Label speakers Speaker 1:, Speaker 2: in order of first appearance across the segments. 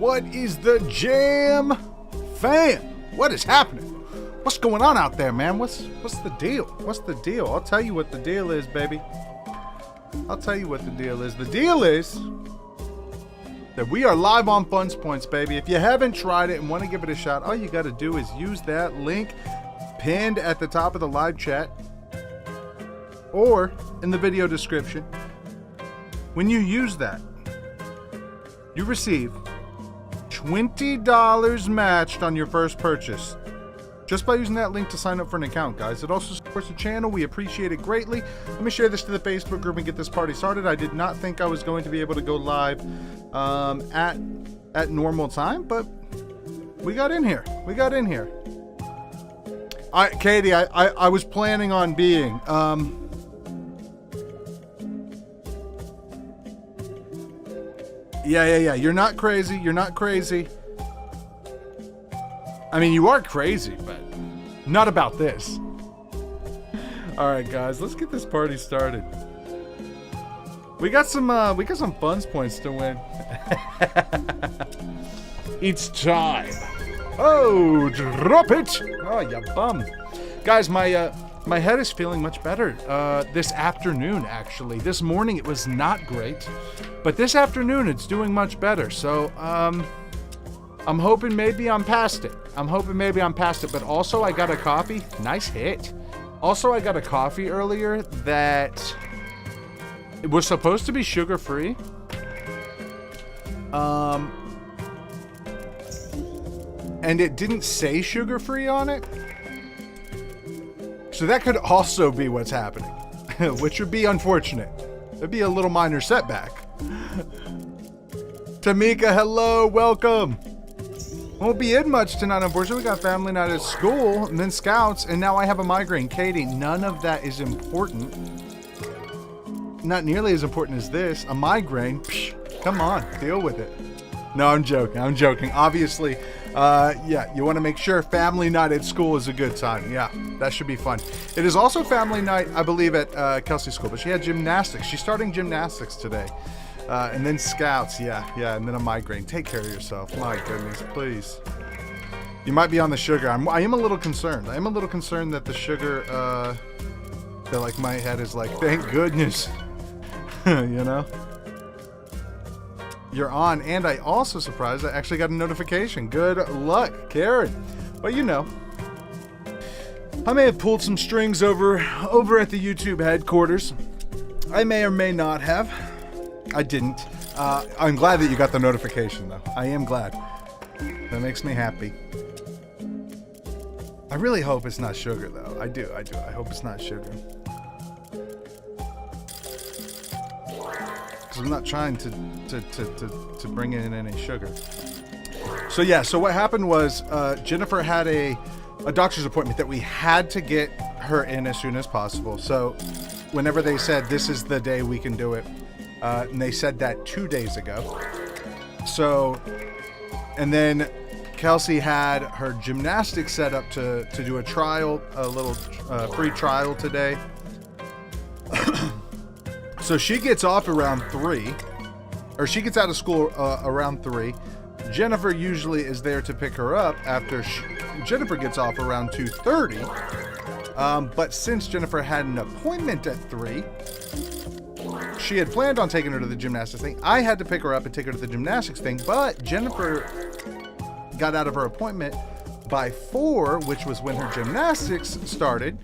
Speaker 1: What is the jam, fam? What is happening? What's going on out there, man? What's the deal? What's the deal? I'll tell you what the deal is, baby. I'll tell you what the deal is. The deal is that we are live on Funzpoints, baby. If you haven't tried it and want to give it a shot, all you got to do is use that link pinned at the top of the live chat or in the video description. When you use that, you receive $20 matched on your first purchase just by using that link to sign up for an account, guys. It also supports the channel. We appreciate it greatly. Let me share this to the Facebook group and get this party started. I did not think I was going to be able to go live at normal time, but we got in here. We got in here. Katie, I was planning on being Yeah. You're not crazy. You're not crazy. I mean, you are crazy, but not about this. All right, guys, let's get this party started. We got some Funzpoints to win. It's time. Oh, drop it. Oh, you bum. Guys, my head is feeling much better this afternoon, actually. This morning it was not great, but this afternoon it's doing much better. So I'm hoping maybe I'm past it. But also I got a coffee. Nice hit. Also, I got a coffee earlier that it was supposed to be sugar-free. And it didn't say sugar-free on it. So that could also be what's happening, which would be unfortunate. It'd be a little minor setback. Tamika, hello, welcome. Won't be in much tonight, unfortunately. We got family night at school, and then scouts, and now I have a migraine. Katie, none of that is important. Not nearly as important as this. A migraine, psh, come on, deal with it. No, I'm joking. Obviously, yeah, you want to make sure family night at school is a good time. Yeah, that should be fun. It is also family night, I believe, at Kelsey's school, but she had gymnastics. She's starting gymnastics today. And then scouts, yeah, and then a migraine. Take care of yourself. My goodness, please. You might be on the sugar. I am a little concerned. I am a little concerned that the sugar, that like my head is like, thank goodness, you know? You're on, and I also surprised I actually got a notification. Good luck, Karen. But you know, I may have pulled some strings over at the YouTube headquarters. I may or may not have. I didn't. I'm glad that you got the notification, though. I am glad. That makes me happy. I really hope it's not sugar, though. I do. I hope it's not sugar. Because I'm not trying to bring in any sugar. So yeah, so what happened was Jennifer had a doctor's appointment that we had to get her in as soon as possible. So whenever they said this is the day we can do it, and they said that 2 days ago. So, and then Kelsey had her gymnastics set up to do a trial, a little free trial today. So she gets off around 3, or she gets out of school around 3. Jennifer usually is there to pick her up after Jennifer gets off around 2:30. But since Jennifer had an appointment at 3, she had planned on taking her to the gymnastics thing. I had to pick her up and take her to the gymnastics thing, but Jennifer got out of her appointment by 4, which was when her gymnastics started.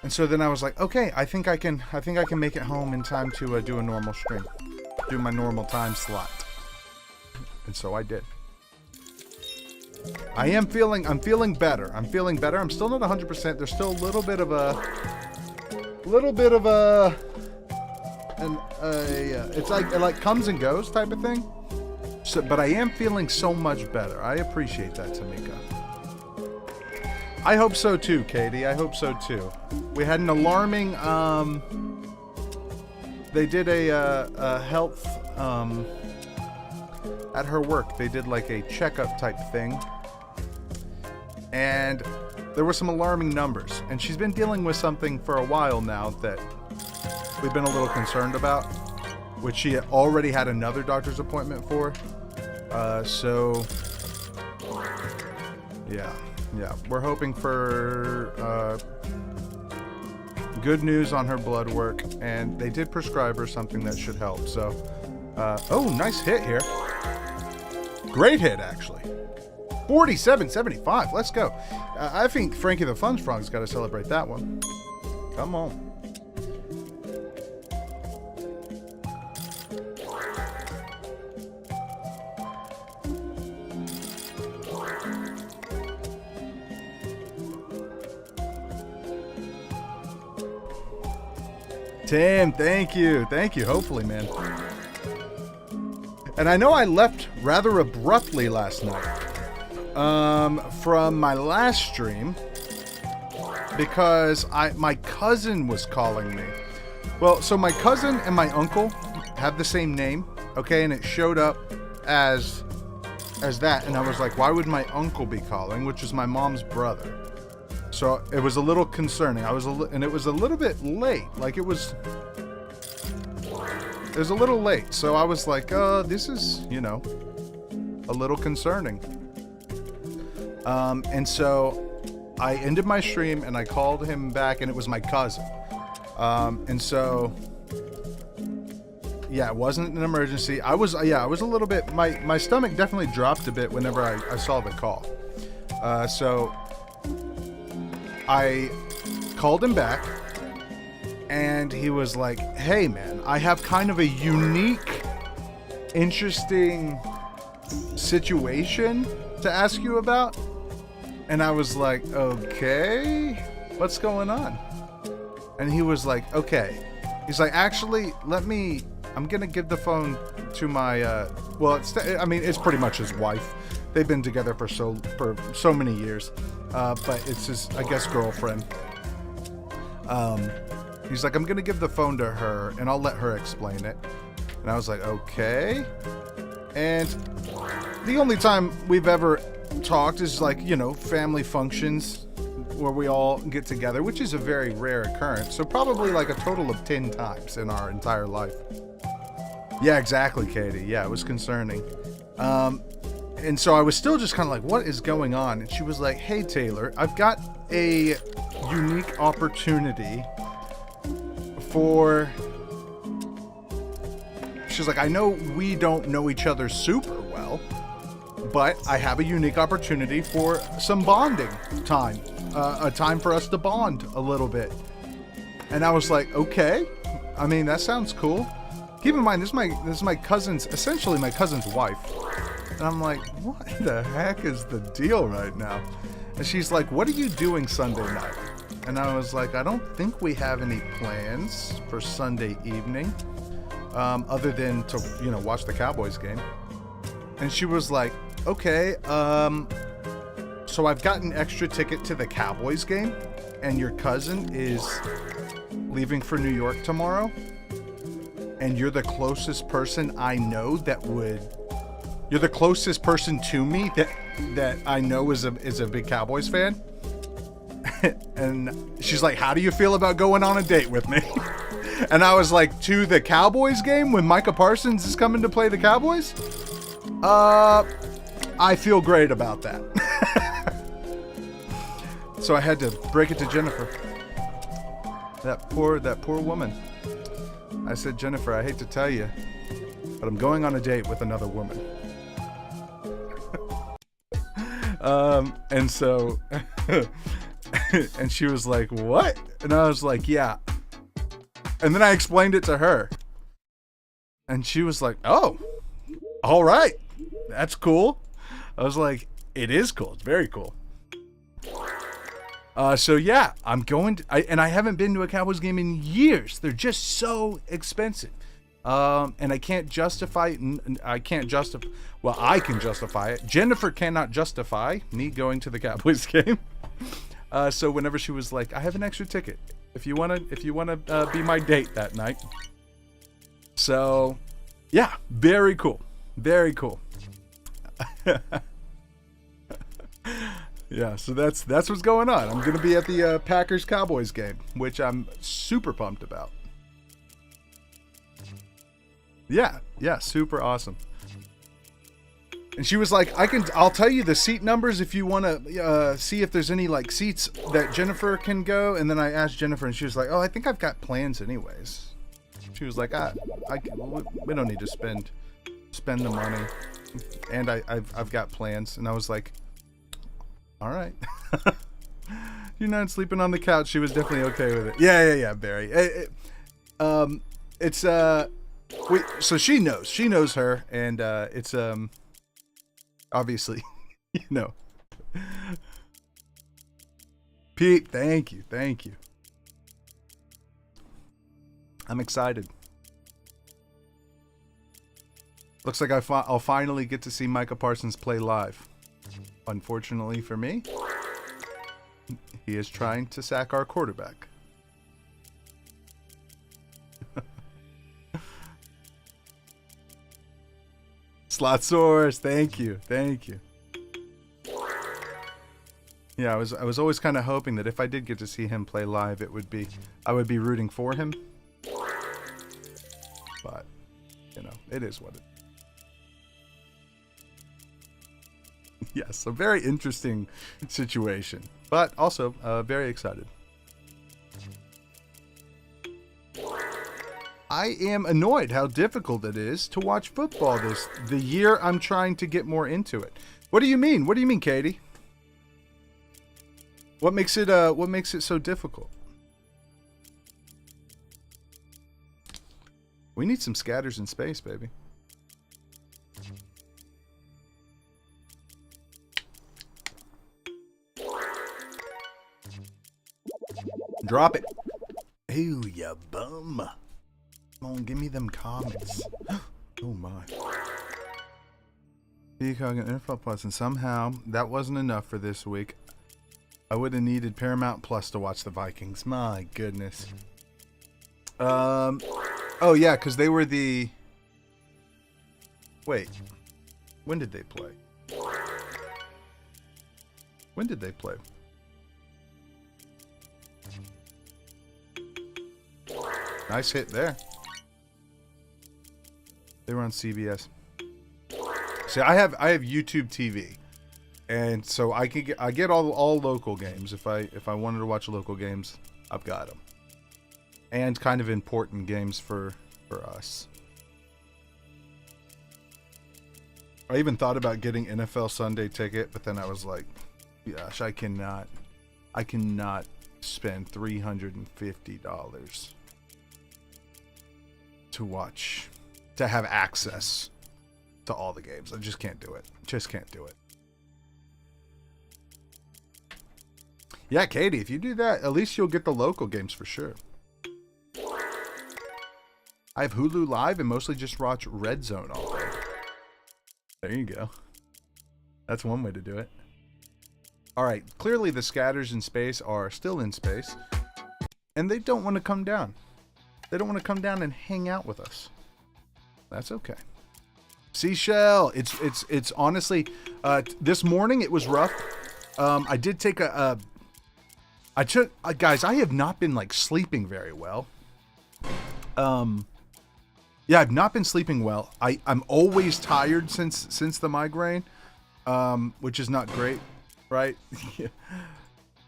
Speaker 1: And so then I was like, okay, I think I can make it home in time to do a normal stream, do my normal time slot. And so I did. I'm feeling better. I'm still not 100%. There's still a little bit of a it's like it like comes and goes type of thing. So, but I am feeling so much better. I appreciate that, Tamika. I hope so too, Katie. I hope so too. We had an alarming. They did a health at her work. They did like a checkup type thing, and there were some alarming numbers. And she's been dealing with something for a while now that we've been a little concerned about, which she already had another doctor's appointment for. So yeah, we're hoping for good news on her blood work, and they did prescribe her something that should help. So, oh, nice hit here. Great hit, actually. 47.75. Let's go. I think Frankie the Fun Frog's got to celebrate that one. Come on. Tim, thank you. Thank you. Hopefully, man. And I know I left rather abruptly last night from my last stream because my cousin was calling me. Well, so my cousin and my uncle have the same name, okay? And it showed up as that. And I was like, why would my uncle be calling, which is my mom's brother? So it was a little concerning. And it was a little bit late. Like it was a little late. So I was like, this is, a little concerning. And so I ended my stream and I called him back, and it was my cousin. And so, yeah, it wasn't an emergency. I was a little bit, my stomach definitely dropped a bit whenever I saw the call. So I called him back, and he was like, hey man, I have kind of a unique, interesting situation to ask you about. And I was like, okay, what's going on? And he was like, okay. He's like, actually, I'm gonna give the phone to my, it's pretty much his wife. They've been together for so many years. But it's his, I guess, girlfriend. He's like, I'm gonna give the phone to her and I'll let her explain it. And I was like, okay. And the only time we've ever talked is like, family functions where we all get together, which is a very rare occurrence. So probably like a total of 10 times in our entire life. Yeah, exactly, Katie. Yeah, it was concerning. And so I was still just kind of like, what is going on? And she was like, hey, Taylor, I've got a unique opportunity for... She's like, I know we don't know each other super well, but I have a unique opportunity for some bonding time. A time for us to bond a little bit. And I was like, okay. I mean, that sounds cool. Keep in mind, this is my cousin's, essentially my cousin's wife. And I'm like, what the heck is the deal right now? And she's like, what are you doing Sunday night? And I was like, I don't think we have any plans for Sunday evening, other than to, watch the Cowboys game. And she was like, okay, so I've got an extra ticket to the Cowboys game, and your cousin is leaving for New York tomorrow, and you're the closest person I know you're the closest person to me that I know is a big Cowboys fan. And she's like, how do you feel about going on a date with me? And I was like, to the Cowboys game when Micah Parsons is coming to play the Cowboys? I feel great about that. So I had to break it to Jennifer. That poor woman. I said, Jennifer, I hate to tell you, but I'm going on a date with another woman. And so, and she was like, what? And I was like, yeah. And then I explained it to her. And she was like, oh, all right. That's cool. I was like, it is cool. It's very cool. So yeah, I'm going to, and I haven't been to a Cowboys game in years. They're just so expensive. And I can't justify, I can justify it. Jennifer cannot justify me going to the Cowboys game. So whenever she was like, I have an extra ticket if you want to be my date that night. So yeah, very cool. Very cool. Yeah, so that's what's going on. I'm going to be at the Packers Cowboys game, which I'm super pumped about. Yeah, super awesome. And she was like, I'll tell you the seat numbers if you want to see if there's any like seats that Jennifer can go. And then I asked Jennifer and she was like, oh, I think I've got plans anyways. She was like, we don't need to spend the money. And I've got plans. And I was like, all right. You're not sleeping on the couch. She was definitely okay with it. Yeah, Barry. So she knows her. And it's, obviously, you know. Pete, thank you. I'm excited. Looks like I'll finally get to see Micah Parsons play live. Unfortunately for me, he is trying to sack our quarterback. Slot Source, thank you. Yeah, I was always kind of hoping that if I did get to see him play live, I would be rooting for him. But, you know, it is what it is. Yes, a very interesting situation, but also very excited. I am annoyed how difficult it is to watch football the year I'm trying to get more into it. What do you mean? What do you mean, Katie? What makes it so difficult? We need some scatters in space, baby. Drop it. Ew, you bum. Come on, give me them comments. Oh my. Peacock and NFL Plus, and somehow that wasn't enough for this week. I would have needed Paramount Plus to watch the Vikings. My goodness. Oh yeah, because they were the... Wait. When did they play? Nice hit there. They were on CBS. See, I have YouTube TV, and so I get all local games. If I wanted to watch local games, I've got them, and kind of important games for us. I even thought about getting NFL Sunday Ticket, but then I was like, gosh, I cannot spend $350 to have access to all the games. I just can't do it. Yeah, Katie, if you do that, at least you'll get the local games for sure. I have Hulu Live and mostly just watch Red Zone all day. There you go. That's one way to do it. All right, clearly the scatters in space are still in space, and they don't want to come down. They don't want to come down and hang out with us. That's okay. Seashell, it's honestly, this morning it was rough. I did take guys, I have not been like sleeping very well. Yeah, I've not been sleeping well. I'm always tired since the migraine, which is not great, right?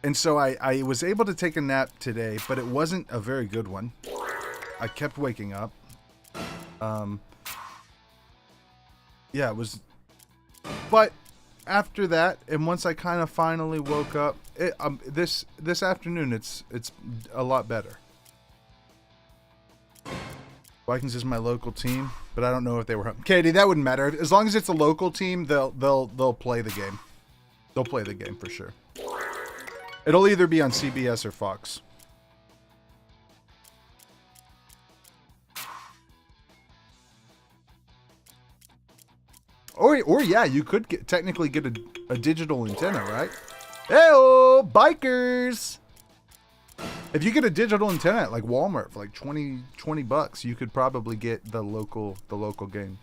Speaker 1: And so I was able to take a nap today, but it wasn't a very good one. I kept waking up. Yeah, it was, but after that, and once I kind of finally woke up, this afternoon it's a lot better. Vikings is my local team, but I don't know if they were home. Katie, that wouldn't matter. As long as it's a local team, they'll play the game. They'll play the game for sure. It'll either be on CBS or Fox. Or yeah, you could technically get a digital antenna, right? Hey-oh, bikers! If you get a digital antenna at like Walmart for like 20 bucks, you could probably get the local games.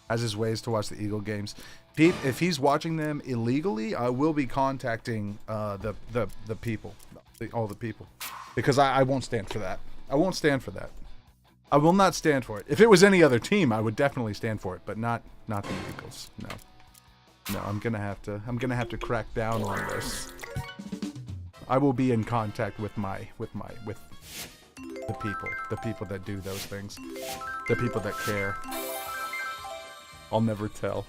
Speaker 1: As his ways to watch the Eagle games. Pete, if he's watching them illegally, I will be contacting the people, all the people, because I won't stand for that. I won't stand for that. I will not stand for it. If it was any other team, I would definitely stand for it, but not the Eagles. No. No, I'm gonna have to crack down on this. I will be in contact with the people that do those things, the people that care. I'll never tell.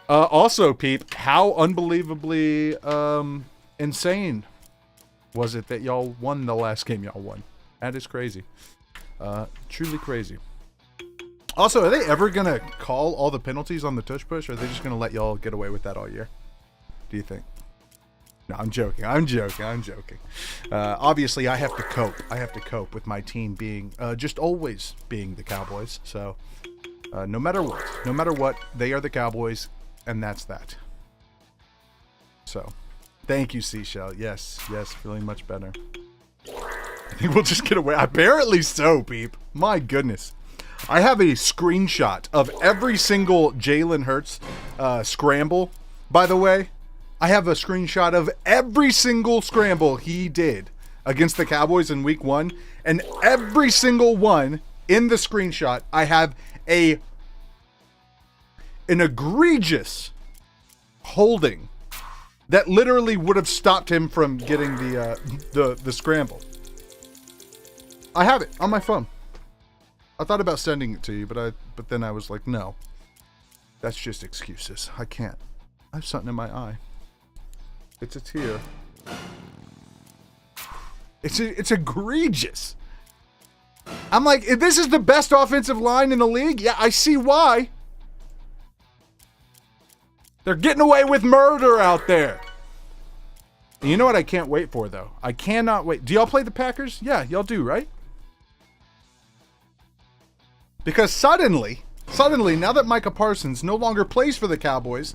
Speaker 1: Also, Peep, how unbelievably insane was it that y'all won the last game y'all won? That is crazy. Truly crazy. Also, are they ever going to call all the penalties on the tush push, or are they just going to let y'all get away with that all year? Do you think? No, I'm joking. Obviously, I have to cope. I have to cope with my team being, just always being the Cowboys. So, no matter what, they are the Cowboys, and that's that. So, thank you, Seashell. Yes, feeling much better. I think we'll just get away. Apparently so, Peep. My goodness. I have a screenshot of every single Jalen Hurts scramble, by the way. I have a screenshot of every single scramble he did against the Cowboys in week 1. And every single one in the screenshot, I have an egregious holding that literally would have stopped him from getting the scramble. I have it on my phone. I thought about sending it to you, but then I was like, no. That's just excuses. I can't. I have something in my eye. It's a tear. It's egregious. I'm like, if this is the best offensive line in the league, yeah, I see why. They're getting away with murder out there. And you know what I can't wait for, though? I cannot wait. Do y'all play the Packers? Yeah, y'all do, right? Because suddenly, now that Micah Parsons no longer plays for the Cowboys,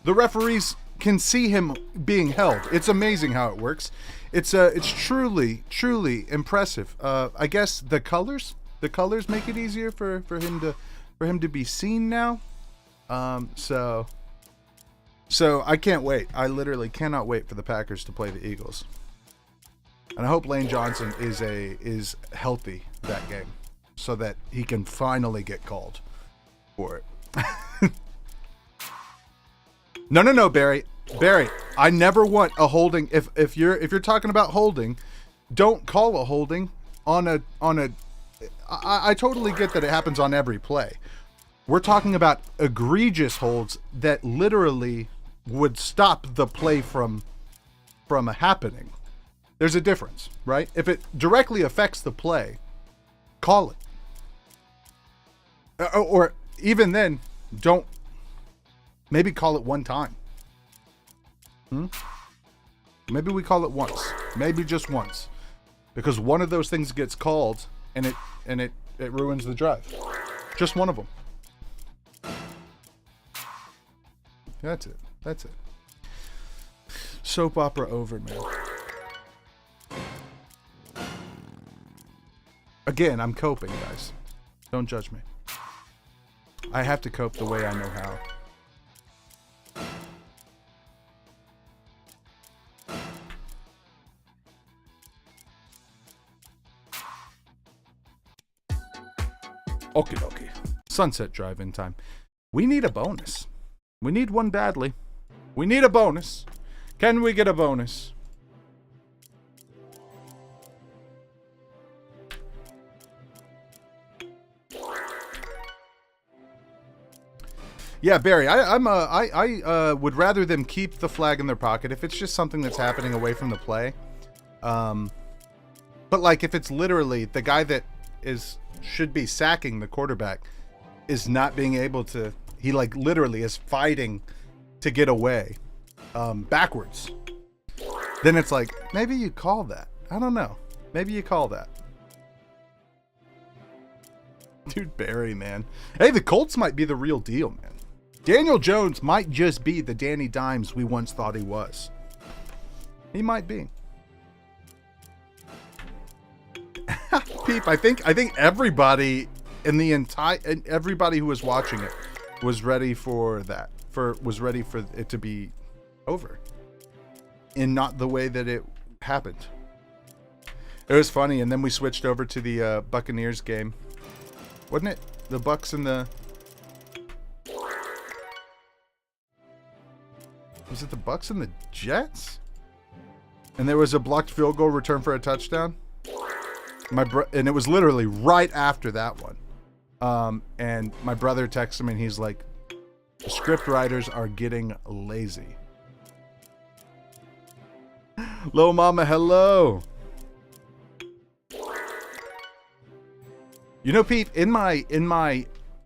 Speaker 1: the referees can see him being held. It's amazing how it works. It's truly impressive. I guess the colors make it easier for him to be seen now. So I can't wait. I literally cannot wait for the Packers to play the Eagles. And I hope Lane Johnson is healthy that game, so that he can finally get called for it. No, Barry, I never want a holding. If you're talking about holding, don't call a holding on a. I totally get that it happens on every play. We're talking about egregious holds that literally would stop the play from happening. There's a difference, right? If it directly affects the play, call it. Or even then, don't. Maybe call it one time. Maybe we call it once. Maybe just once. Because one of those things gets called and it ruins the drive. Just one of them. That's it. Soap opera over, man. Again, I'm coping, guys. Don't judge me. I have to cope the way I know how. Okay. Sunset drive-in time. We need a bonus. We need one badly. We need a bonus. Can we get a bonus? Yeah, Barry, I would rather them keep the flag in their pocket if it's just something that's happening away from the play. But like if it's literally the guy that should be sacking the quarterback is not being able to, he like literally is fighting to get away backwards, then it's like, maybe you call that. I don't know. Maybe you call that. Dude, Barry, man. Hey, the Colts might be the real deal, man. Daniel Jones might just be the Danny Dimes we once thought he was. He might be. Peep, I think everybody in the everybody who was watching it was ready for that. Was ready for it to be over. In not the way that it happened. It was funny, and then we switched over to the Buccaneers game. Wasn't it? The Bucks and the... Was it the Bucks and the Jets? And there was a blocked field goal return for a touchdown. And it was literally right after that one. And my brother texted me, and he's like, script writers are getting lazy. Lil Mama, hello. You know, Pete, in my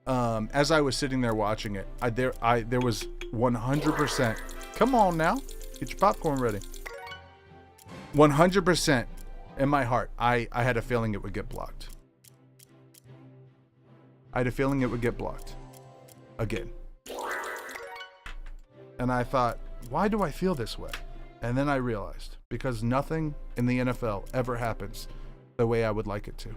Speaker 1: as I was sitting there watching it, there was 100%. Come on now, get your popcorn ready. 100% in my heart, I had a feeling it would get blocked. I had a feeling it would get blocked again. And I thought, why do I feel this way? And then I realized, because nothing in the NFL ever happens the way I would like it to.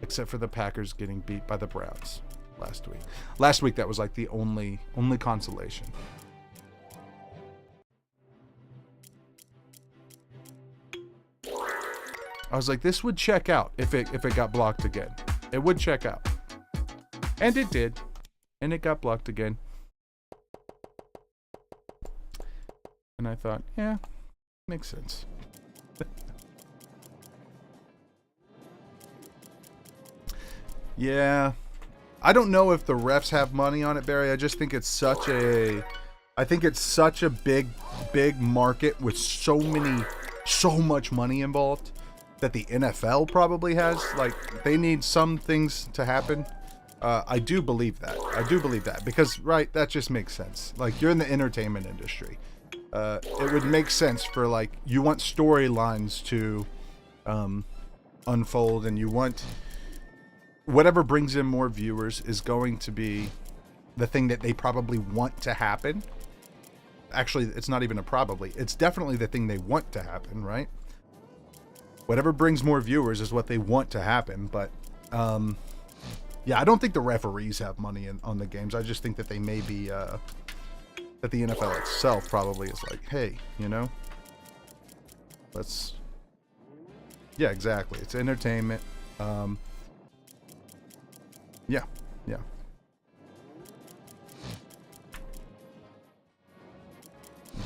Speaker 1: Except for the Packers getting beat by the Browns last week. Last week, that was like the only consolation. I was like, this would check out if it got blocked again. It would check out. And it did. And it got blocked again. And I thought, yeah, makes sense. Yeah. I don't know if the refs have money on it, Barry. I just think it's such a big market with so much money involved that the NFL probably has. Like, they need some things to happen. I do believe that. Because, right, that just makes sense. Like, you're in the entertainment industry. It would make sense for, like, you want storylines to unfold, and you want... Whatever brings in more viewers is going to be the thing that they probably want to happen. Actually, it's not even a probably. It's definitely the thing they want to happen, right? Whatever brings more viewers is what they want to happen. But, yeah, I don't think the referees have money on the games. I just think that they may be, that the NFL itself probably is like, hey, you know, let's... Yeah, exactly. It's entertainment. Yeah.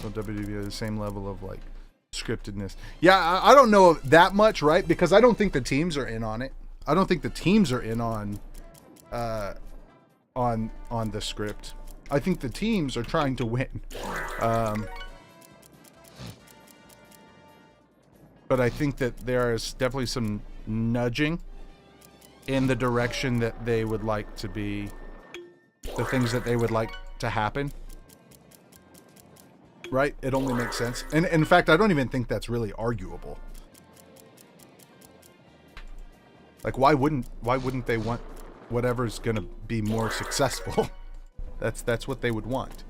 Speaker 1: So WWE the same level of like scriptedness. Yeah, I don't know that much, right? Because I don't think the teams are in on it. I don't think the teams are in on the script. I think the teams are trying to win. But I think that there is definitely some nudging in the direction that they would like to be, the things that they would like to happen. Right? It only makes sense. And in fact, I don't even think that's really arguable. Like, why wouldn't they want whatever's going to be more successful? That's what they would want.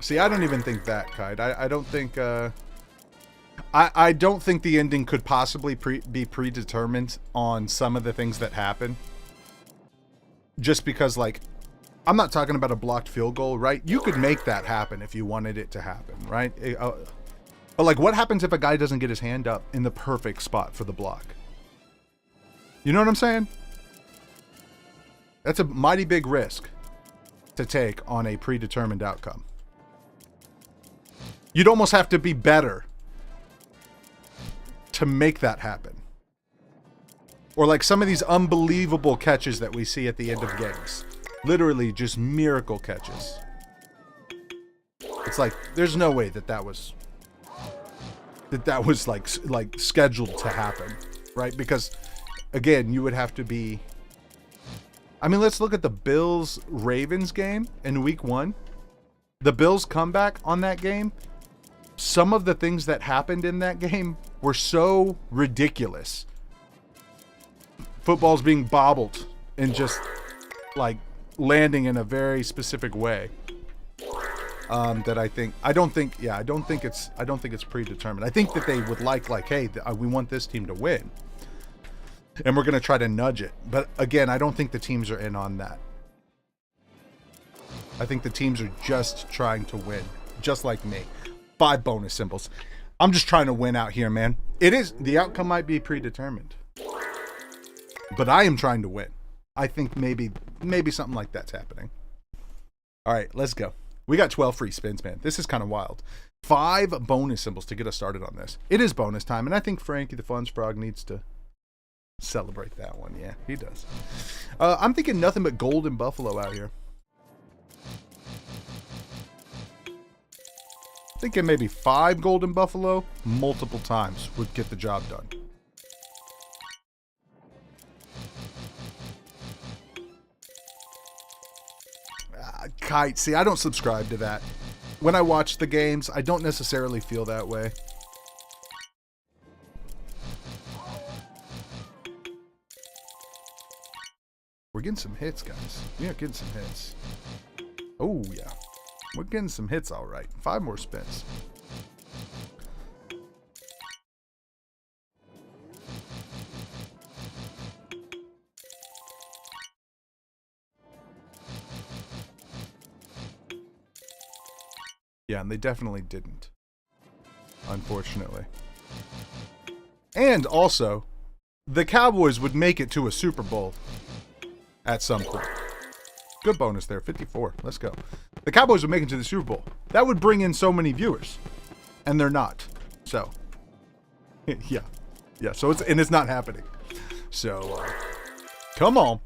Speaker 1: See, I don't even think that, Kite. I don't think... I don't think the ending could possibly be predetermined on some of the things that happen. Just because, like, I'm not talking about a blocked field goal, right? You could make that happen if you wanted it to happen, right? But, like, what happens if a guy doesn't get his hand up in the perfect spot for the block? You know what I'm saying? That's a mighty big risk to take on a predetermined outcome. You'd almost have to be better to make that happen. Or like some of these unbelievable catches that we see at the end of games. Literally just miracle catches. It's like, there's no way that was like scheduled to happen, right? Because again, you would have to be... I mean, let's look at the Bills-Ravens game in week 1. The Bills' comeback on that game, some of the things that happened in that game were so ridiculous. Football's being bobbled and just like landing in a very specific way. That I don't think it's predetermined. I think that they would like, hey, we want this team to win, and we're going to try to nudge it. But again, I don't think the teams are in on that. I think the teams are just trying to win, just like me. 5 bonus symbols. I'm just trying to win out here, man. It is, the outcome might be predetermined, but I am trying to win. I think maybe something like that's happening. All right, let's go. We got 12 free spins, man. This is kind of wild. 5 bonus symbols to get us started on this. It is bonus time, and I think Frankie the Funds Frog needs to celebrate that one. Yeah, he does. I'm thinking nothing but golden buffalo out here. Thinking maybe 5 golden buffalo multiple times would get the job done. Kite. See, I don't subscribe to that. When I watch the games, I don't necessarily feel that way. We're getting some hits, guys. We are getting some hits. Oh, yeah. We're getting some hits, all right. 5 more spins. Yeah, and they definitely didn't, unfortunately. And also, the Cowboys would make it to a Super Bowl at some point. Good bonus there, 54. Let's go. The Cowboys would make it to the Super Bowl. That would bring in so many viewers, and they're not. So, yeah. So it's not happening. So, come on.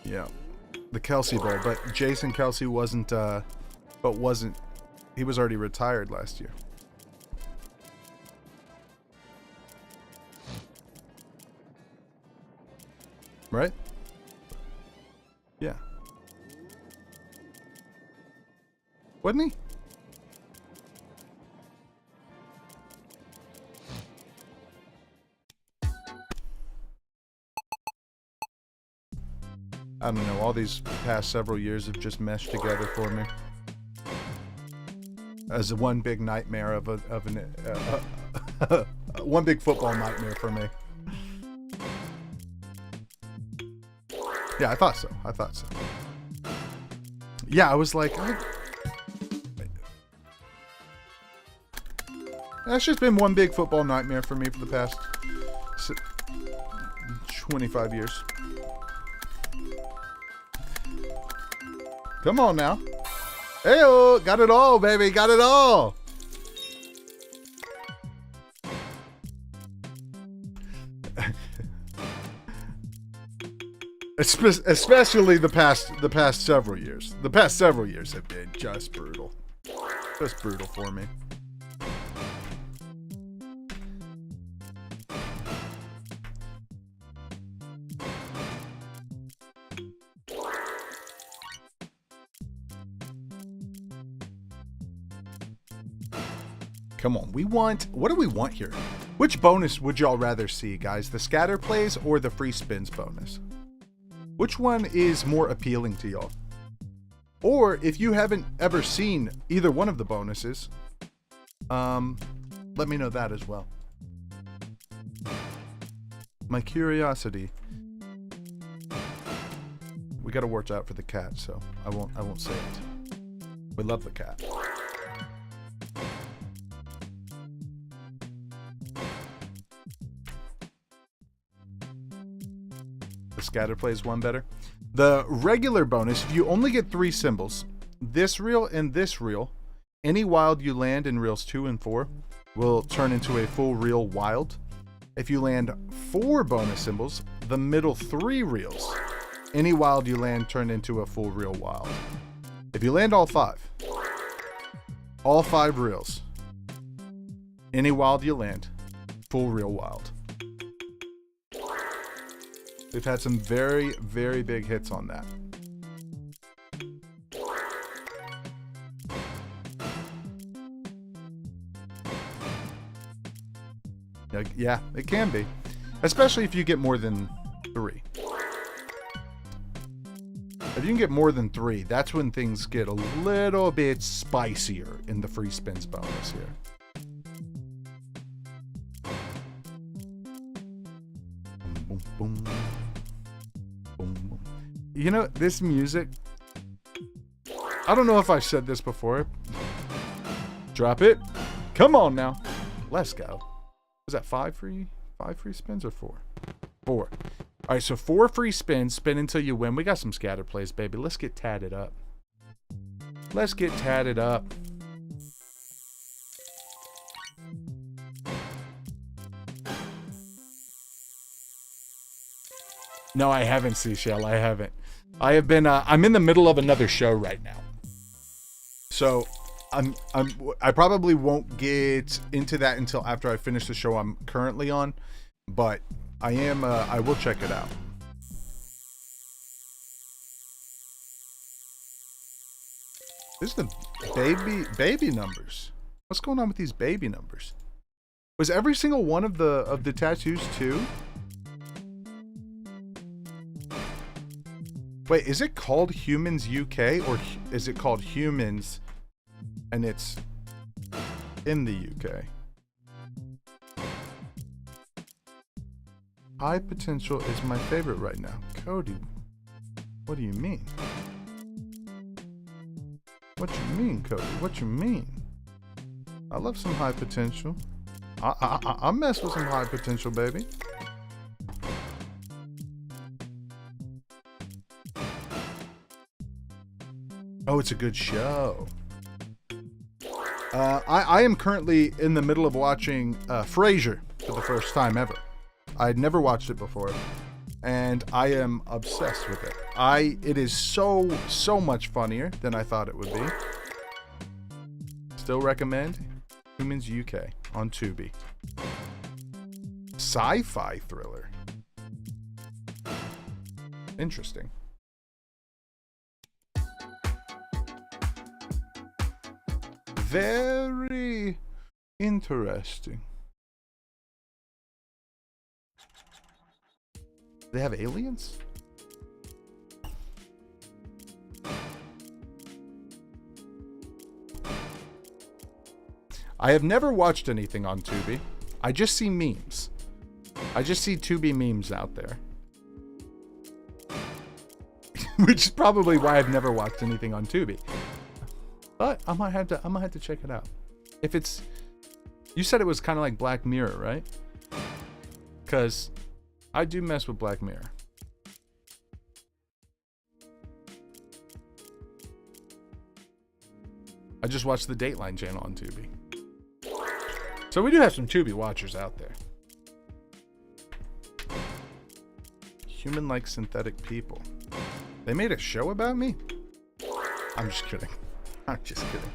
Speaker 1: Yeah, the Kelsey Bowl, but Jason Kelsey wasn't, he was already retired last year. Right? Yeah. Wasn't he? I don't know, all these past several years have just meshed together for me as one big nightmare of one big football nightmare for me. Yeah, I thought so. Yeah, I was like, that's just been one big football nightmare for me for the past 25 years. Come on now. Hey-oh, got it all, baby. Got it all. Especially the past several years. The past several years have been just brutal. Just brutal for me. Come on, what do we want here? Which bonus would y'all rather see, guys? The scatter plays or the free spins bonus? Which one is more appealing to y'all? Or if you haven't ever seen either one of the bonuses, let me know that as well. My curiosity. We gotta watch out for the cat, so I won't say it. We love the cat. The scatter plays one better. The regular bonus, if you only get 3 symbols, this reel and this reel, any wild you land in reels 2 and 4 will turn into a full reel wild. If you land 4 bonus symbols, the middle 3 reels, any wild you land turn into a full reel wild. If you land all 5 reels, any wild you land, full reel wild. We've had some very, very big hits on that. Yeah, it can be. Especially if you get more than 3. If you can get more than 3, that's when things get a little bit spicier in the free spins bonus here. You know, this music, I don't know if I've said this before. Drop it. Come on now. Let's go. Was that 5 free spins or 4? 4. All right, so 4 free spins. Spin until you win. We got some scatter plays, baby. Let's get tatted up. Let's get tatted up. No, I haven't, Seashell. I haven't. I have been. I'm in the middle of another show right now, so I probably won't get into that until after I finish the show I'm currently on. But I am. I will check it out. This is the baby numbers. What's going on with these baby numbers? Was every single one of the tattoos 2? Wait, is it called Humans UK or is it called Humans and it's in the UK? High Potential is my favorite right now. Cody, what do you mean? What you mean, Cody? What you mean? I love some High Potential. I mess with some High Potential, baby. Oh, it's a good show. I am currently in the middle of watching Frasier for the first time ever. I'd never watched it before, and I am obsessed with it. It is so much funnier than I thought it would be. Still recommend Humans UK on Tubi. Sci-fi thriller. Interesting. Very interesting. They have aliens? I have never watched anything on Tubi. I just see memes. I just see Tubi memes out there. Which is probably why I've never watched anything on Tubi. But I might have to check it out. If it's, you said it was kind of like Black Mirror, right? Because I do mess with Black Mirror. I just watched the Dateline channel on Tubi. So we do have some Tubi watchers out there. Human-like synthetic people. They made a show about me? I'm just kidding. I'm just kidding.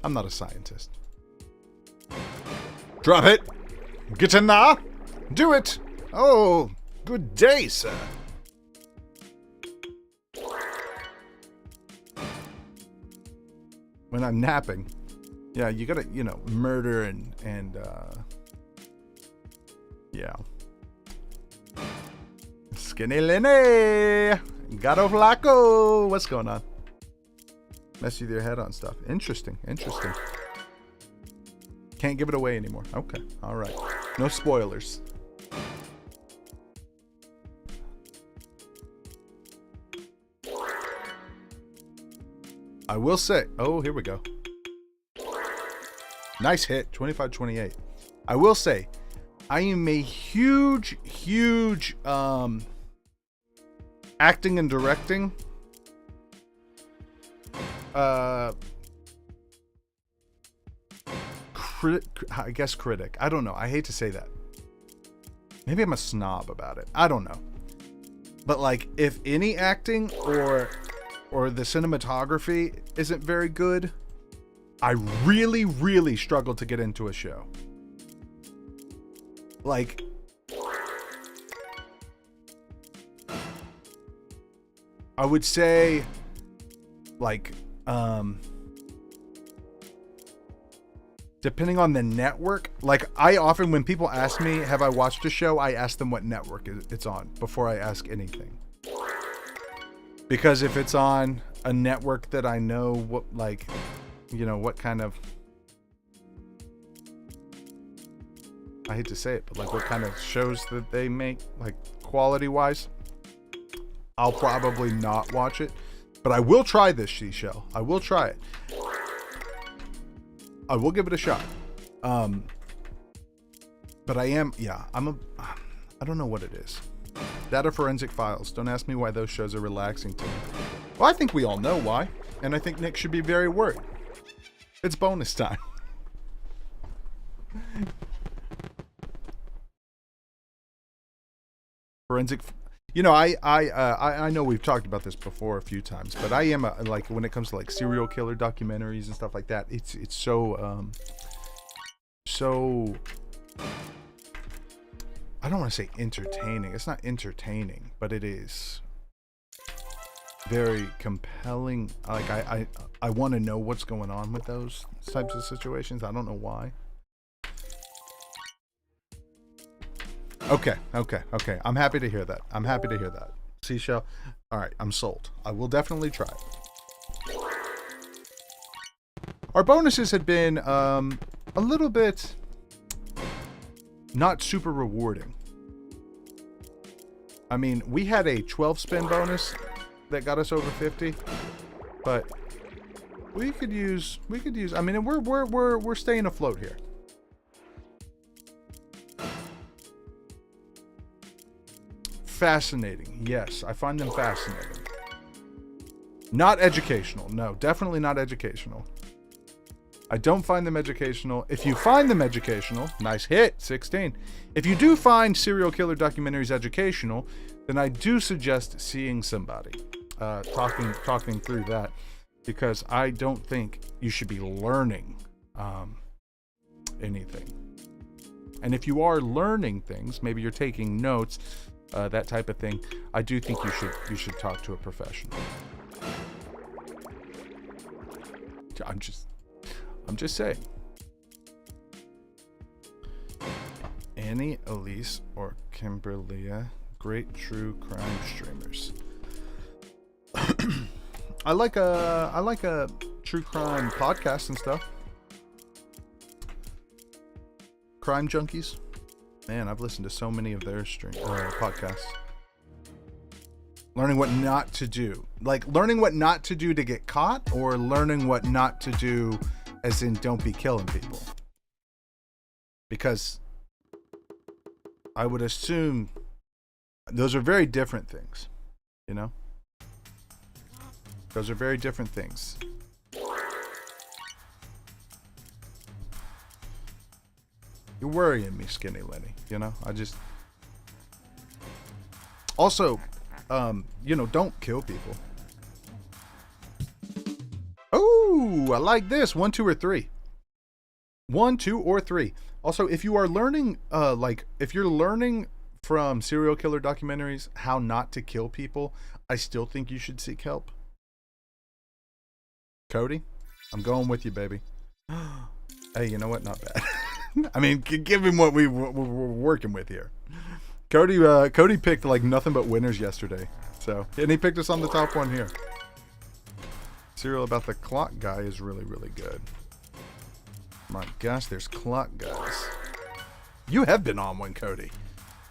Speaker 1: I'm not a scientist. Drop it! Get in there! Do it! Oh, good day, sir. When I'm napping, yeah, you gotta, murder and yeah. Skinny Lenny! Gato Flaco! What's going on? Mess with your head on stuff. Interesting. Can't give it away anymore. Okay, alright. No spoilers. I will say, oh, here we go. Nice hit, 25-28. I will say, I am a huge acting and directing critic. I don't know. I hate to say that. Maybe I'm a snob about it. I don't know. But like, if any acting or the cinematography isn't very good, I really struggle to get into a show. Like, I would say, like, depending on the network, like, I often, when people ask me, have I watched a show, I ask them what network it's on before I ask anything. Because if it's on a network that I know what, like, what kind of, I hate to say it, but like what kind of shows that they make, like quality wise, I'll probably not watch it. But I will try this seashell. I will try it. I will give it a shot. But I am, yeah, I don't know what it is. Data forensic files. Don't ask me why those shows are relaxing to me. Well, I think we all know why. And I think Nick should be very worried. It's bonus time. Forensic. You know, I know we've talked about this before a few times, but I am like when it comes to like serial killer documentaries and stuff like that, it's so I don't want to say entertaining. It's not entertaining, but it is very compelling. Like I want to know what's going on with those types of situations. I don't know why. Okay. I'm happy to hear that. Seashell. All right, I'm sold. I will definitely try it. Our bonuses had been a little bit not super rewarding. I mean, we had a 12 spin bonus that got us over 50, but we could use. I mean, we're staying afloat here. Fascinating. Yes, I find them fascinating. Not educational. No, definitely not educational. I don't find them educational. If you find them educational, nice hit, 16. If you do find serial killer documentaries educational, then I do suggest seeing somebody, talking through that, because I don't think you should be learning anything. And if you are learning things, maybe you're taking notes, that type of thing, I do think you should talk to a professional. I'm just saying. Annie, Elise, or Kimberlia, great true crime streamers. I like a true crime podcast and stuff. Crime Junkies. Man, I've listened to so many of their podcasts. Learning what not to do. Like, learning what not to do to get caught, or learning what not to do as in don't be killing people. Because I would assume those are very different things, you know? Those are very different things. You're worrying me, Skinny Lenny. You know, I just... Also, you know, don't kill people. Oh, I like this. 1, 2, or 3. 1, 2, or 3. Also, if you are learning, if you're learning from serial killer documentaries how not to kill people, I still think you should seek help. Cody, I'm going with you, baby. Hey, you know what? Not bad. I mean, given what we're working with here. Cody picked like nothing but winners yesterday. So, and he picked us on the top one here. Serial about the clock guy is really, really good. My gosh, there's clock guys. You have been on one, Cody.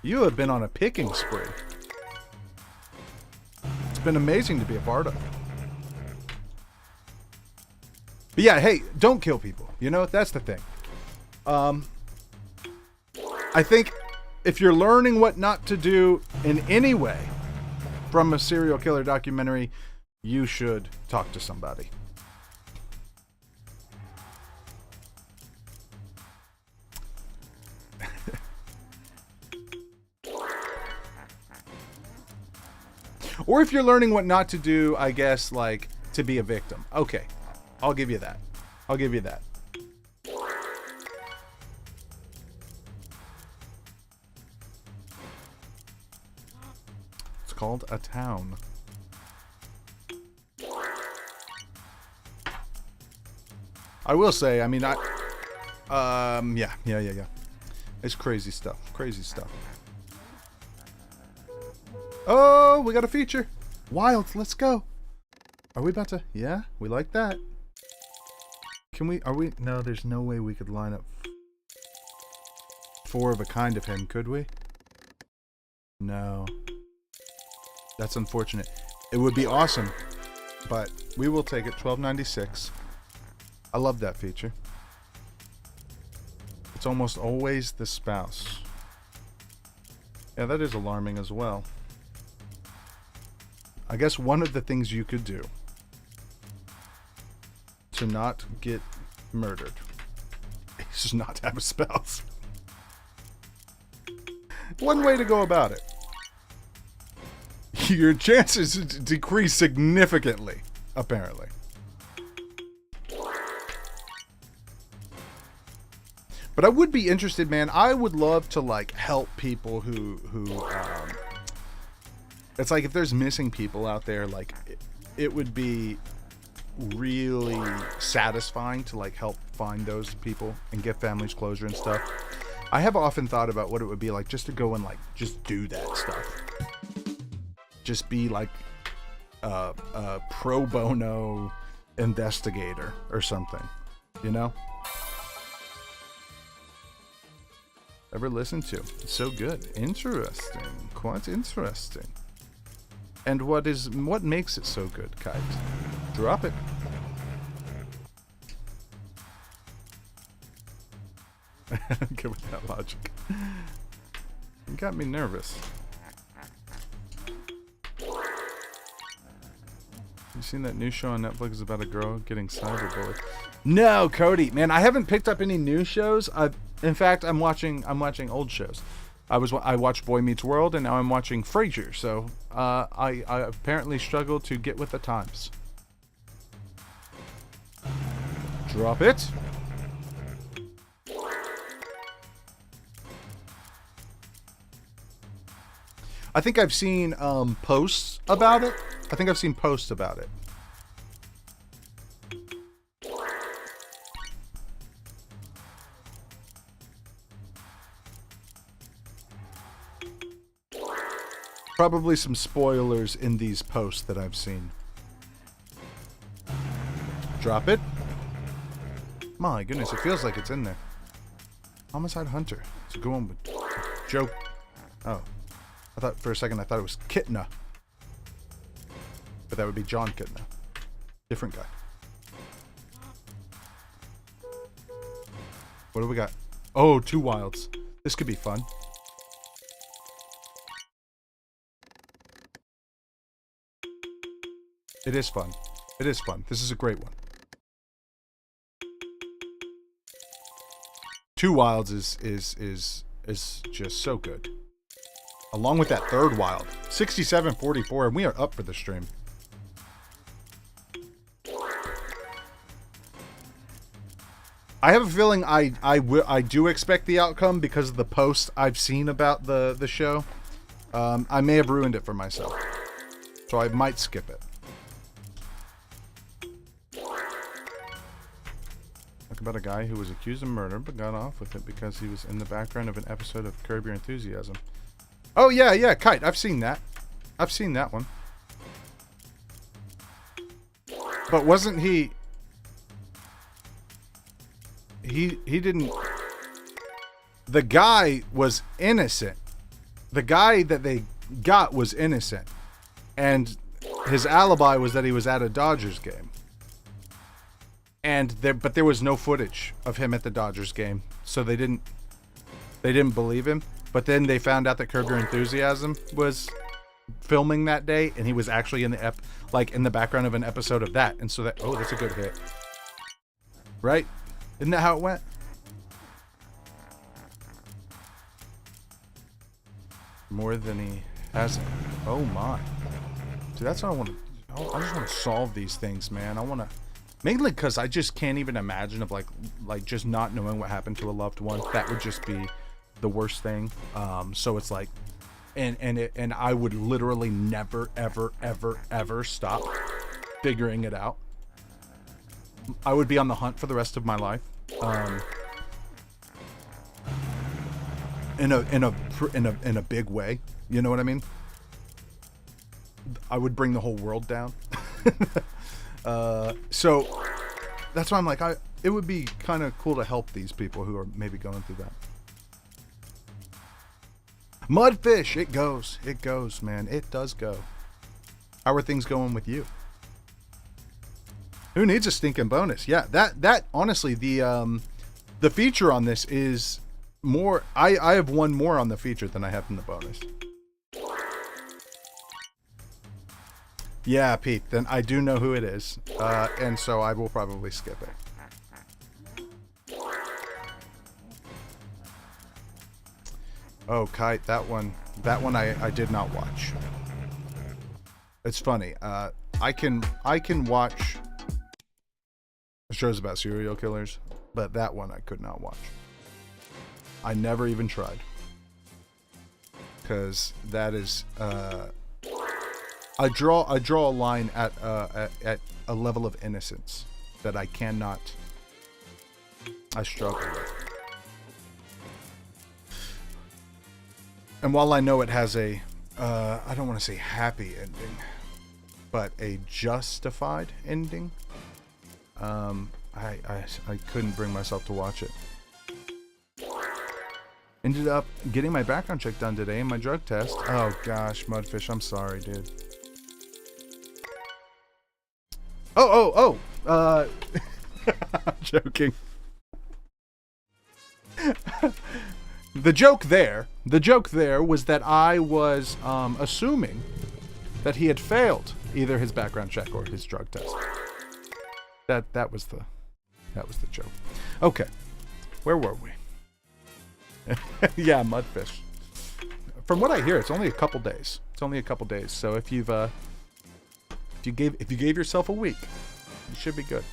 Speaker 1: You have been on a picking spree. It's been amazing to be a part of. But yeah, hey, don't kill people. You know, that's the thing. I think if you're learning what not to do in any way from a serial killer documentary, you should talk to somebody. Or if you're learning what not to do, I guess, like, to be a victim. Okay, I'll give you that. I'll give you that. It's called a town. I will say, I mean, yeah. It's crazy stuff. Crazy stuff. Oh, we got a feature. Wild, let's go. Are we about to? Yeah, we like that. Can we? Are we? No, there's no way we could line up 4 of a kind of him, could we? No. That's unfortunate. It would be awesome, but we will take it. $12.96. I love that feature. It's almost always the spouse. Yeah, that is alarming as well. I guess one of the things you could do to not get murdered is just not have a spouse. One way to go about it. Your chances decrease significantly, apparently. But I would be interested, man. I would love to like help people who it's like if there's missing people out there, like it would be really satisfying to like help find those people and give families closure and stuff. I have often thought about what it would be like just to go and like just do that stuff. Just be like a pro bono investigator or something, you know? Ever listen to? It's so good. Interesting. Quite interesting. And what makes it so good, Kite? Drop it. Go with that logic. You got me nervous. You seen that new show on Netflix about a girl getting cyberbullied? No, Cody, man, I haven't picked up any new shows. In fact, I'm watching old shows. I watched Boy Meets World, and now I'm watching Frasier. So I apparently struggle to get with the times. Drop it. I think I've seen posts about it. Probably some spoilers in these posts that I've seen. Drop it. My goodness, it feels like it's in there. Homicide Hunter. It's a good one with Joe. Oh. I thought for a second it was Kitna. But that would be John Kitna. Different guy. What do we got? Oh, 2 wilds. This could be fun. It is fun. It is fun. This is a great one. 2 wilds is just so good. Along with that 3rd wild. 67-44, and we are up for the stream. I have a feeling I do expect the outcome because of the post I've seen about the show. I may have ruined it for myself. So I might skip it. Talk about a guy who was accused of murder but got off with it because he was in the background of an episode of Curb Your Enthusiasm. Oh yeah, Kite. I've seen that. I've seen that one. But wasn't he... He didn't... The guy was innocent. The guy that they got was innocent. And his alibi was that he was at a Dodgers game. But there was no footage of him at the Dodgers game. So they didn't believe him. But then they found out that Curb Your Enthusiasm was filming that day, and he was actually in the in the background of an episode of that. And so that's a good hit. Right? Isn't that how it went? More than he has. Oh my. Dude, that's what I want to... I just want to solve these things, man. I want to... Mainly because I just can't even imagine of like just not knowing what happened to a loved one. That would just be the worst thing. So it's like... And I would literally never, ever stop figuring it out. I would be on the hunt for the rest of my life. In a big way. You know what I mean? I would bring the whole world down. So that's why I'm like, it would be kind of cool to help these people who are maybe going through that. Mudfish, it goes, man. It does go. How are things going with you? Who needs a stinking bonus? Yeah, that honestly, the feature on this is more. I have won more on the feature than I have in the bonus. Yeah, Pete. Then I do know who it is, and so I will probably skip it. Oh, Kite, that one I did not watch. It's funny. I can watch shows about serial killers, but that one I could not watch. I never even tried, because that is I draw a line at a level of innocence that I cannot. I struggle with. And while I know it has a, I don't want to say happy ending, but a justified ending, I couldn't bring myself to watch it. Ended up getting my background check done today and my drug test. Oh gosh, Mudfish, I'm sorry, dude. Oh. I'm joking. The joke there was that I was assuming that he had failed either his background check or his drug test. That was the joke. Okay, where were we? Yeah, Mudfish. From what I hear, it's only a couple days. So if you gave yourself a week, you should be good.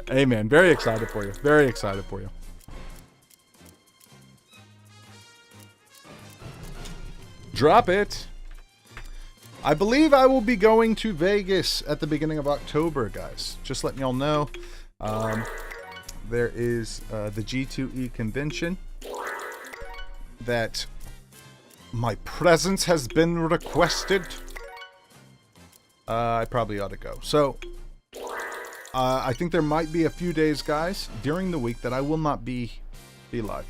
Speaker 1: Hey man, very excited for you. Very excited for you. Drop it. I believe I will be going to Vegas at the beginning of October, guys. Just letting y'all know. There is the G2E convention that my presence has been requested. I probably ought to go. So, I think there might be a few days, guys, during the week that I will not be live.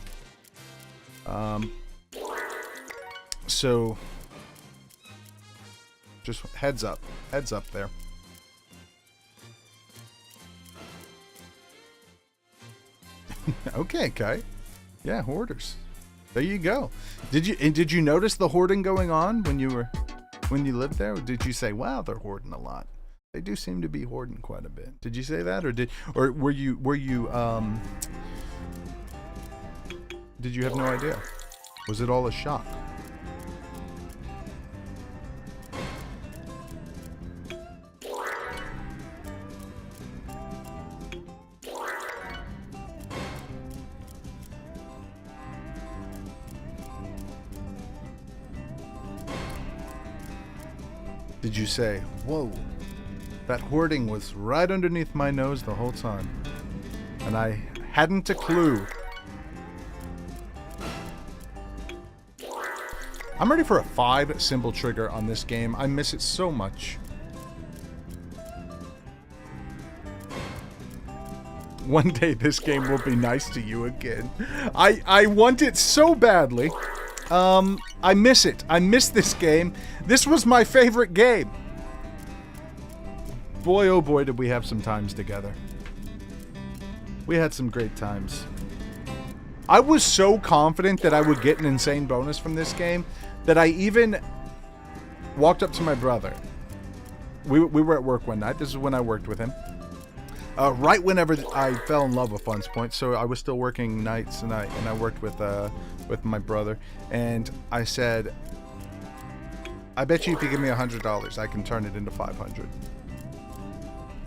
Speaker 1: So, just heads up there. Okay, Kai. Yeah, hoarders. There you go. Did you notice the hoarding going on when you lived there? Or did you say, "Wow, they're hoarding a lot"? They do seem to be hoarding quite a bit. Did you say that, or were you did you have no idea? Was it all a shock? Did you say, "Whoa, that hoarding was right underneath my nose the whole time, and I hadn't a clue"? I'm ready for a 5 symbol trigger on this game. I miss it so much. One day this game will be nice to you again. I want it so badly. I miss it. I miss this game. This was my favorite game. Boy, oh boy, did we have some times together. We had some great times. I was so confident that I would get an insane bonus from this game that I even walked up to my brother. We were at work one night. This is when I worked with him. Right whenever I fell in love with Funzpoints, so I was still working nights, and I worked with my brother, and I said, "I bet you if you give me $100, I can turn it into 500."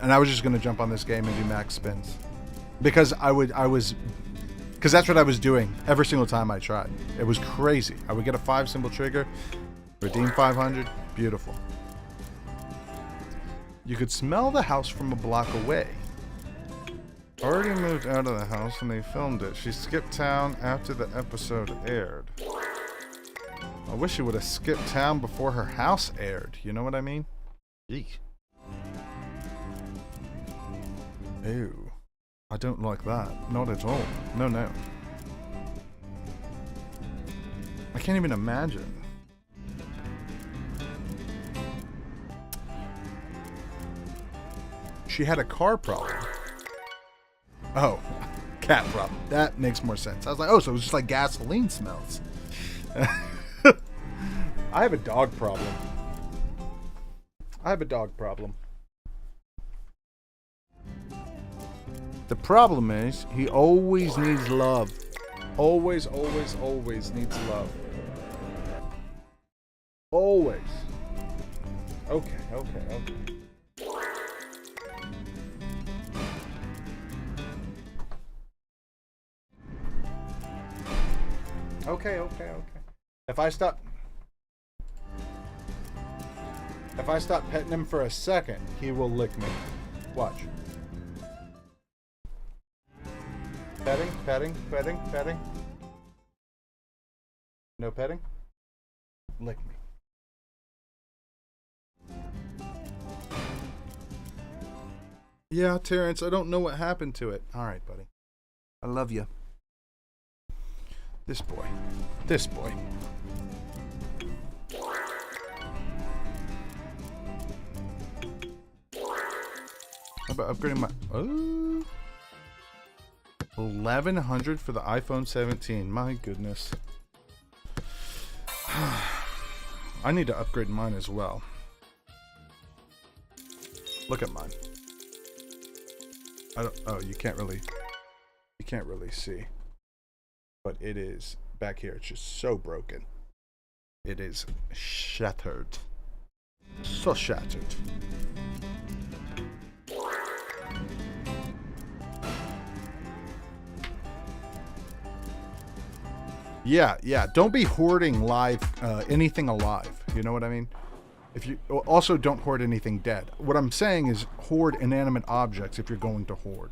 Speaker 1: And I was just gonna jump on this game and do max spins, because because that's what I was doing every single time I tried. It was crazy. I would get a 5 symbol trigger, redeem 500, beautiful. You could smell the house from a block away. Already moved out of the house and they filmed it. She skipped town after the episode aired. I wish she would have skipped town before her house aired. You know what I mean? Eek. Ew. I don't like that. Not at all. No. I can't even imagine. She had a car problem. Oh, cat problem. That makes more sense. I was like, oh, so it was just like gasoline smells. I have a dog problem. The problem is, he always needs love. Always, always, always needs love. Always. Okay. Okay. If I stop petting him for a second, he will lick me. Watch. Petting. No petting? Lick me. Yeah, Terrence, I don't know what happened to it. All right, buddy. I love you. This boy. How about upgrading my... Oh... 1100 for the iPhone 17. My goodness. I need to upgrade mine as well. Look at mine. Oh, you can't really see. But it is back here. It's just so broken. It is shattered. So shattered. Yeah. Don't be hoarding live anything alive. You know what I mean? If you also don't hoard anything dead. What I'm saying is hoard inanimate objects if you're going to hoard.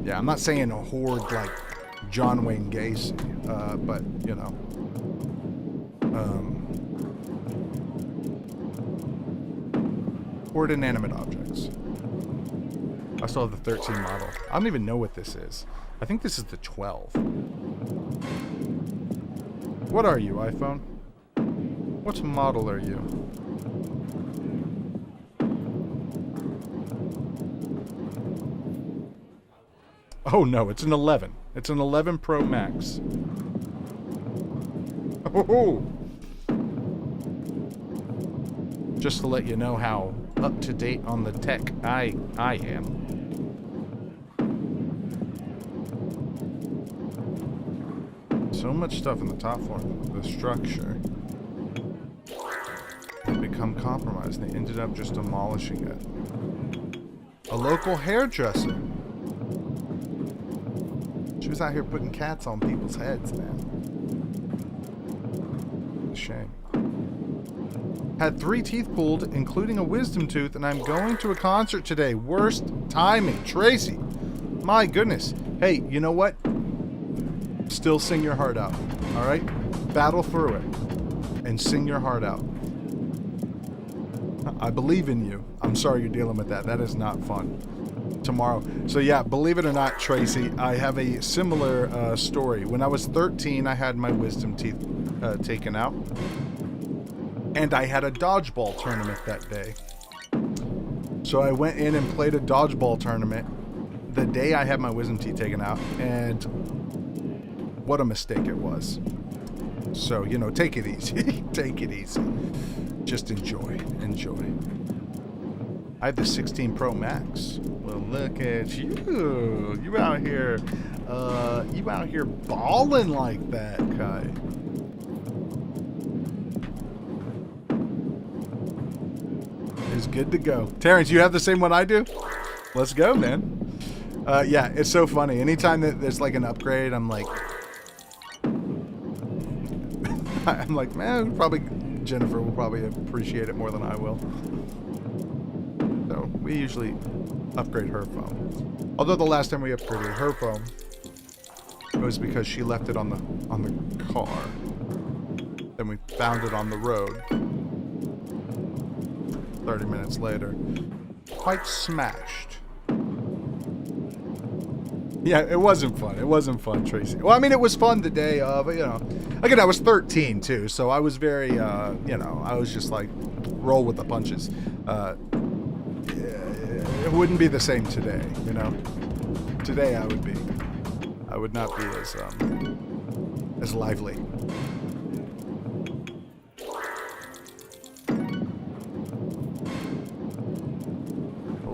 Speaker 1: Yeah, I'm not saying hoard like John Wayne Gacy, but you know. Hoard inanimate objects. I still have the 13 model. I don't even know what this is. I think this is the 12. What are you, iPhone? What model are you? Oh no, it's an 11. It's an 11 Pro Max. Oh. Just to let you know how up to date on the tech I am. So much stuff in the top floor. The structure had become compromised. They ended up just demolishing it. A local hairdresser. She was out here putting cats on people's heads, man. A shame. Had 3 teeth pulled, including a wisdom tooth, and I'm going to a concert today. Worst timing. Tracy. My goodness. Hey, you know what? Still sing your heart out. Alright? Battle through it. And sing your heart out. I believe in you. I'm sorry you're dealing with that. That is not fun. Tomorrow. So yeah, believe it or not, Tracy, I have a similar story. When I was 13, I had my wisdom teeth taken out. And I had a dodgeball tournament that day. So I went in and played a dodgeball tournament the day I had my wisdom teeth taken out. And what a mistake it was. So, you know, take it easy. Take it easy. Just enjoy. I have the 16 Pro Max. Well, look at you. You out here balling like that, Kai. It's good to go. Terrence, you have the same one I do? Let's go, man. Yeah, it's so funny. Anytime that there's like an upgrade, I'm like, man, Jennifer will probably appreciate it more than I will. So we usually upgrade her phone. Although the last time we upgraded her phone, it was because she left it on the car. Then we found it on the road. 30 minutes later, quite smashed. Yeah, it wasn't fun. It wasn't fun, Tracy. Well, I mean, it was fun the day of, you know. Again, I was 13, too, so I was very, you know, I was just like, roll with the punches. It wouldn't be the same today, you know. Today I would not be as lively.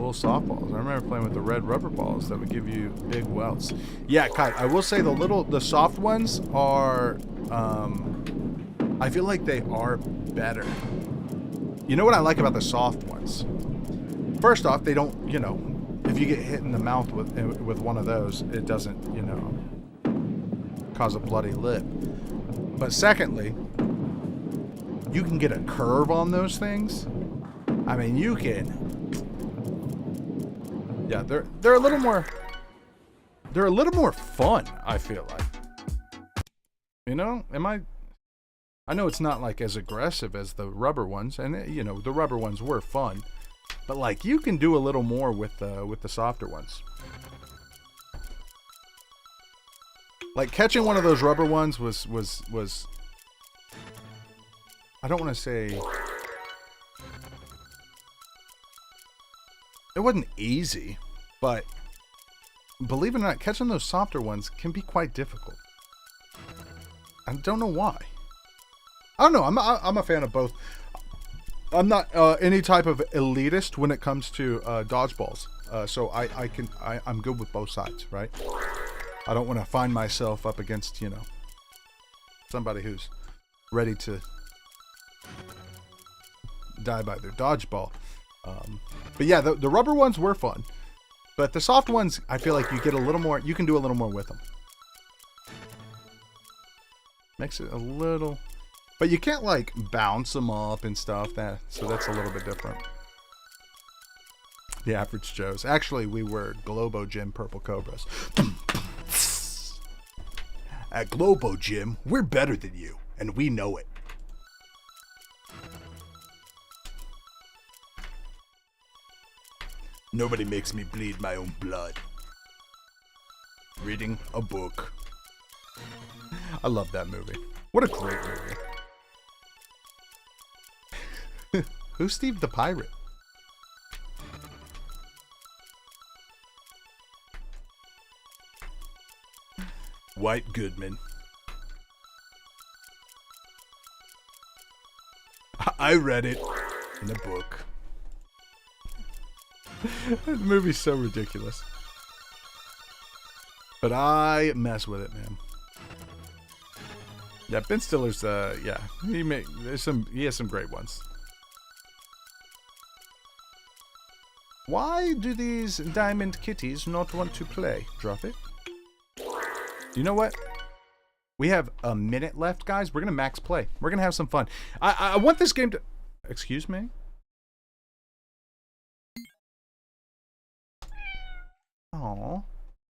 Speaker 1: Softballs. I remember playing with the red rubber balls that would give you big welts. Yeah, Kite, I will say the soft ones are, I feel like they are better. You know what I like about the soft ones? First off, they don't, you know, if you get hit in the mouth with one of those, it doesn't, you know, cause a bloody lip. But secondly, you can get a curve on those things. I mean, you can. Yeah, they're a little more fun, I feel like. You know, I know it's not like as aggressive as the rubber ones, and you know, the rubber ones were fun, but like you can do a little more with the softer ones. Like catching one of those rubber ones was I don't want to say it wasn't easy, but believe it or not, catching those softer ones can be quite difficult. I don't know why. I don't know. I'm a fan of both. I'm not any type of elitist when it comes to dodgeballs. So I'm good with both sides, right? I don't want to find myself up against, you know, somebody who's ready to die by their dodgeball. But yeah, the rubber ones were fun. But the soft ones, I feel like you get a little more, you can do a little more with them. Makes it a little, but you can't like bounce them up and stuff, so that's a little bit different. The average Joes. Actually, we were Globo Gym Purple Cobras. At Globo Gym, we're better than you, and we know it. Nobody makes me bleed my own blood. Reading a book. I love that movie. What a great movie. Who's Steve the Pirate? White Goodman. I read it in a book. That movie's so ridiculous. But I mess with it, man. Yeah, Ben Stiller's yeah, he has some great ones. Why do these diamond kitties not want to play? Drop it. You know what? We have a minute left, guys. We're gonna max play. We're gonna have some fun. I want this game to. Excuse me. Aw,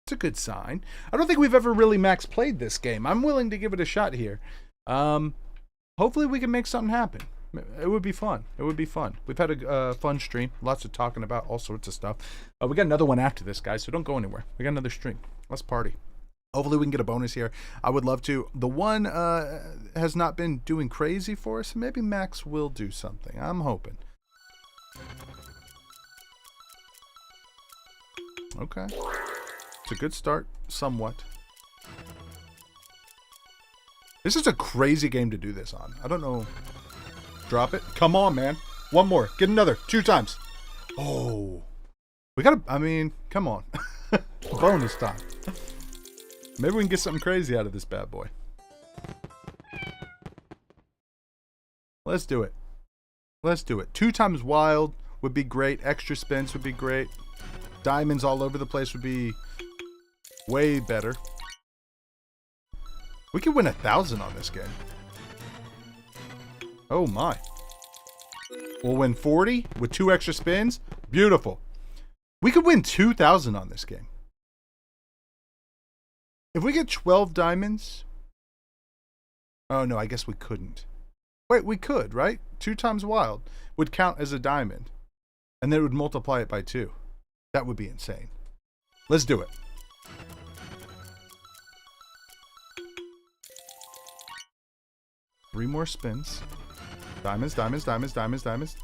Speaker 1: it's a good sign. I don't think we've ever really max played this game. I'm willing to give it a shot here. Hopefully we can make something happen. It would be fun. It would be fun. We've had a fun stream. Lots of talking about all sorts of stuff. We got another one after this, guys, so don't go anywhere. We got another stream. Let's party. Hopefully we can get a bonus here. I would love to. The one has not been doing crazy for us. Maybe Max will do something. I'm hoping. Okay. It's a good start, somewhat. This is a crazy game to do this on. I don't know. Drop it. Come on, man. One more. Get another. 2 times. Oh. We gotta, I mean, come on. Bonus time. Maybe we can get something crazy out of this bad boy. Let's do it. Let's do it. 2 times wild would be great. Extra spins would be great. Diamonds all over the place would be way better. We could win 1,000 on this game. Oh my. We'll win 40 with 2 extra spins. Beautiful. We could win 2,000 on this game. If we get 12 diamonds... Oh no, I guess we couldn't. Wait, we could, right? 2 times wild would count as a diamond. And then it would multiply it by 2. That would be insane. Let's do it. 3 more spins. Diamonds, diamonds, diamonds, diamonds, diamonds.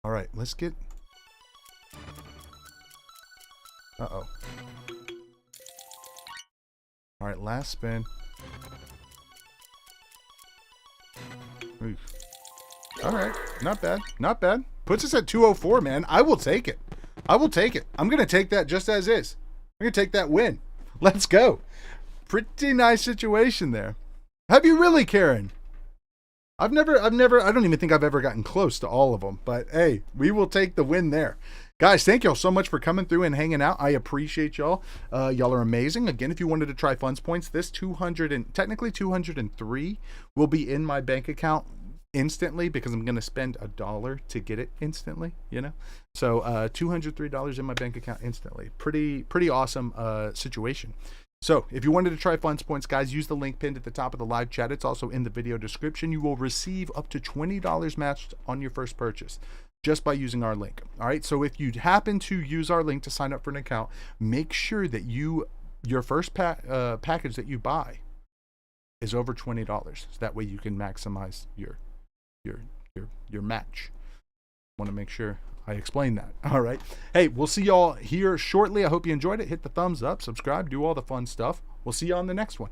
Speaker 1: All right, let's get... Uh-oh. All right, last spin. Oof. All right, not bad, not bad. Puts us at 204, man. I will take it. I will take it. I'm going to take that just as is. I'm going to take that win. Let's go. Pretty nice situation there. Have you really, Karen? I don't even think I've ever gotten close to all of them, but hey, we will take the win there. Guys, thank y'all so much for coming through and hanging out. I appreciate y'all. Y'all are amazing. Again, if you wanted to try Funzpoints, this 200 and technically 203 will be in my bank account instantly because I'm going to spend $1 to get it instantly, you know? So $203 in my bank account instantly. Pretty awesome situation. So if you wanted to try Funzpoints, guys, use the link pinned at the top of the live chat. It's also in the video description. You will receive up to $20 matched on your first purchase just by using our link. All right. So if you happen to use our link to sign up for an account, make sure that your first package that you buy is over $20. So that way you can maximize your match. Want to make sure I explained that. All right. Hey, we'll see y'all here shortly. I hope you enjoyed it. Hit the thumbs up, subscribe, do all the fun stuff. We'll see you on the next one.